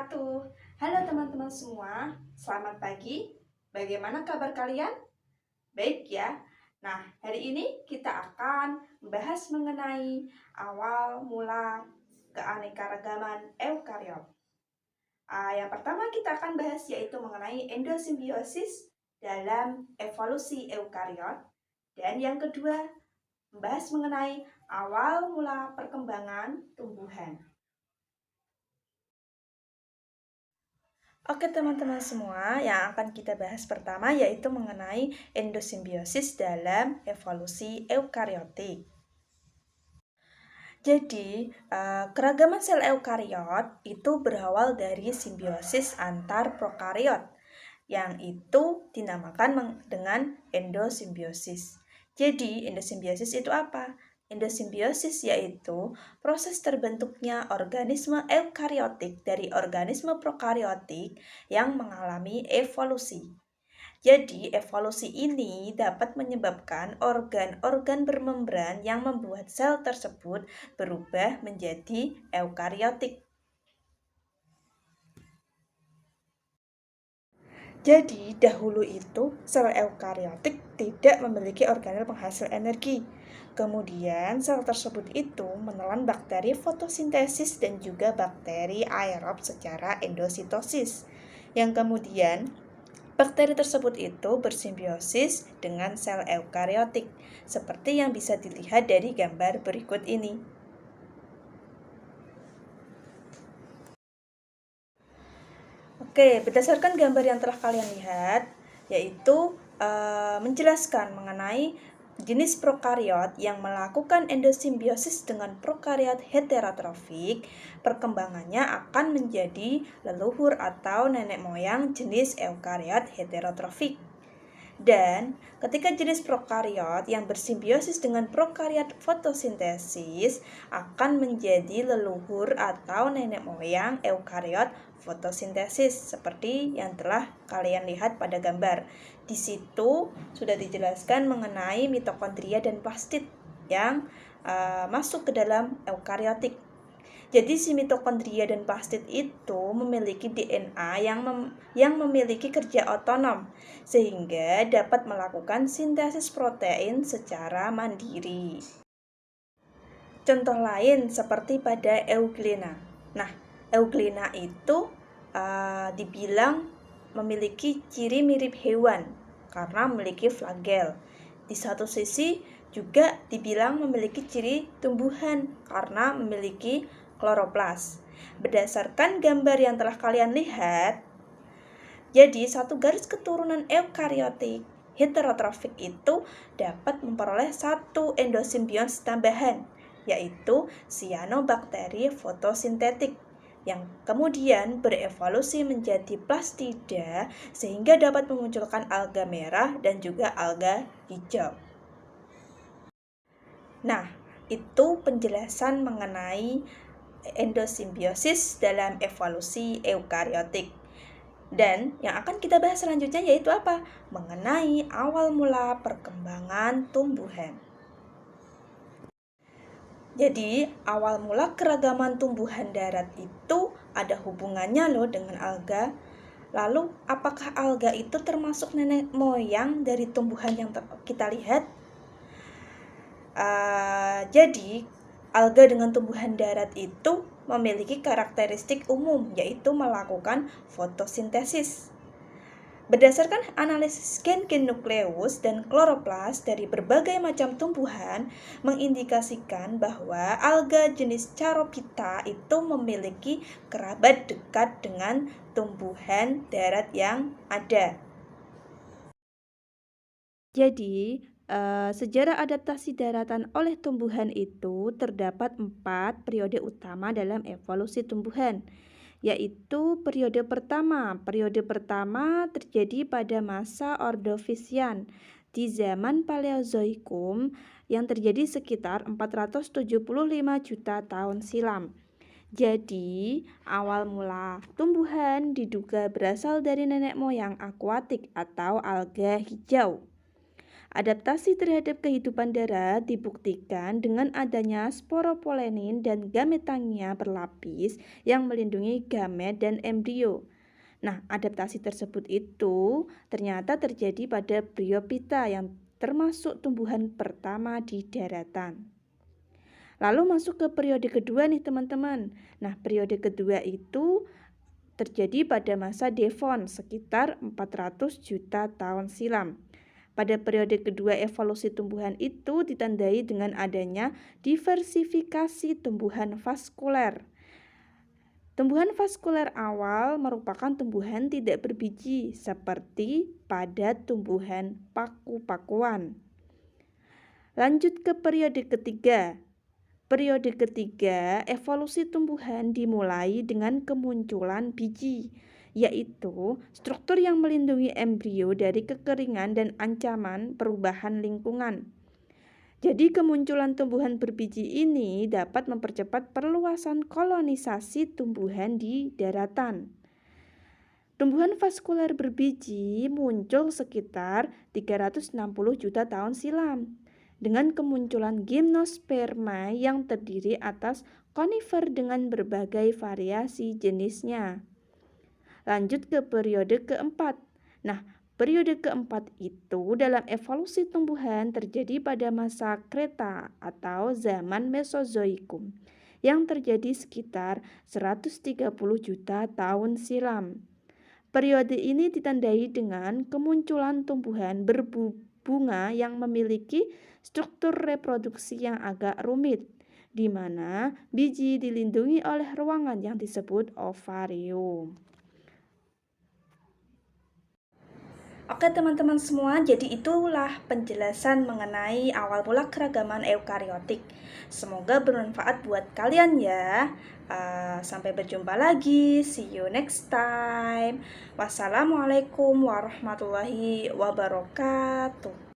wabarakatuh. Halo teman-teman semua, selamat pagi. Bagaimana kabar kalian? Baik ya. Nah, hari ini kita akan membahas mengenai awal mula keanekaragaman eukariot. Yang pertama kita akan bahas yaitu mengenai endosimbiosis dalam evolusi eukariot. Dan yang kedua, membahas mengenai awal mula perkembangan tumbuhan. Oke teman-teman semua, yang akan kita bahas pertama yaitu mengenai endosimbiosis dalam evolusi eukariotik. Jadi, keragaman sel eukariot itu berawal dari simbiosis antar prokariot, yang itu dinamakan dengan endosimbiosis. Jadi, endosimbiosis itu apa? Endosimbiosis yaitu proses terbentuknya organisme eukariotik dari organisme prokariotik yang mengalami evolusi. Jadi, evolusi ini dapat menyebabkan organ-organ bermembran yang membuat sel tersebut berubah menjadi eukariotik. Jadi, dahulu itu sel eukariotik tidak memiliki organel penghasil energi. Kemudian, sel tersebut itu menelan bakteri fotosintesis dan juga bakteri aerob secara endositosis. Yang kemudian, bakteri tersebut itu bersimbiosis dengan sel eukariotik, seperti yang bisa dilihat dari gambar berikut ini. Oke, berdasarkan gambar yang telah kalian lihat, yaitu menjelaskan mengenai jenis prokariot yang melakukan endosimbiosis dengan prokariot heterotrofik, perkembangannya akan menjadi leluhur atau nenek moyang jenis eukariot heterotrofik. Dan ketika jenis prokariot yang bersimbiosis dengan prokariot fotosintesis akan menjadi leluhur atau nenek moyang eukariot fotosintesis seperti yang telah kalian lihat pada gambar. Di situ sudah dijelaskan mengenai mitokondria dan plastid yang masuk ke dalam eukariotik. Jadi si mitokondria dan plastid itu memiliki DNA yang memiliki kerja otonom sehingga dapat melakukan sintesis protein secara mandiri. Contoh lain seperti pada euglena. Nah, euglena itu dibilang memiliki ciri mirip hewan karena memiliki flagel. Di satu sisi juga dibilang memiliki ciri tumbuhan karena memiliki kloroplas. Berdasarkan gambar yang telah kalian lihat, jadi satu garis keturunan eukariotik heterotrofik itu dapat memperoleh satu endosimbionts tambahan, yaitu cyanobacteria fotosintetik, yang kemudian berevolusi menjadi plastida sehingga dapat memunculkan alga merah dan juga alga hijau. Nah, itu penjelasan mengenai endosimbiosis dalam evolusi eukariotik. Dan yang akan kita bahas selanjutnya yaitu apa? Mengenai awal mula perkembangan tumbuhan. Jadi, awal mula keragaman tumbuhan darat itu ada hubungannya loh dengan alga. Lalu, apakah alga itu termasuk nenek moyang dari tumbuhan yang kita lihat? Jadi, alga dengan tumbuhan darat itu memiliki karakteristik umum, yaitu melakukan fotosintesis. Berdasarkan analisis gen-gen nukleus dan kloroplas dari berbagai macam tumbuhan mengindikasikan bahwa alga jenis Charophyta itu memiliki kerabat dekat dengan tumbuhan darat yang ada. Jadi, sejarah adaptasi daratan oleh tumbuhan itu terdapat 4 periode utama dalam evolusi tumbuhan, yaitu periode pertama. Periode pertama terjadi pada masa Ordovisian di zaman Paleozoikum yang terjadi sekitar 475 juta tahun silam. Jadi, awal mula tumbuhan diduga berasal dari nenek moyang akuatik atau alga hijau. Adaptasi terhadap kehidupan darat dibuktikan dengan adanya sporopolenin dan gametangia berlapis yang melindungi gamet dan embrio. Nah, adaptasi tersebut itu ternyata terjadi pada Bryophyta yang termasuk tumbuhan pertama di daratan. Lalu masuk ke periode kedua nih teman-teman. Nah, periode kedua itu terjadi pada masa Devon sekitar 400 juta tahun silam. Pada periode kedua evolusi tumbuhan itu ditandai dengan adanya diversifikasi tumbuhan vaskuler. Tumbuhan vaskuler awal merupakan tumbuhan tidak berbiji seperti pada tumbuhan paku-pakuan. Lanjut ke periode ketiga. Periode ketiga, evolusi tumbuhan dimulai dengan kemunculan biji, yaitu struktur yang melindungi embrio dari kekeringan dan ancaman perubahan lingkungan. Jadi kemunculan tumbuhan berbiji ini dapat mempercepat perluasan kolonisasi tumbuhan di daratan. Tumbuhan vaskuler berbiji muncul sekitar 360 juta tahun silam dengan kemunculan gimnosperma yang terdiri atas konifer dengan berbagai variasi jenisnya. Lanjut ke periode keempat. Nah, periode keempat itu dalam evolusi tumbuhan terjadi pada masa Kreta atau zaman Mesozoikum yang terjadi sekitar 130 juta tahun silam. Periode ini ditandai dengan kemunculan tumbuhan berbunga yang memiliki struktur reproduksi yang agak rumit, di mana biji dilindungi oleh ruangan yang disebut ovarium. Oke teman-teman semua, jadi itulah penjelasan mengenai awal mula keragaman eukariotik. Semoga bermanfaat buat kalian ya. Sampai berjumpa lagi, see you next time. Wassalamualaikum warahmatullahi wabarakatuh.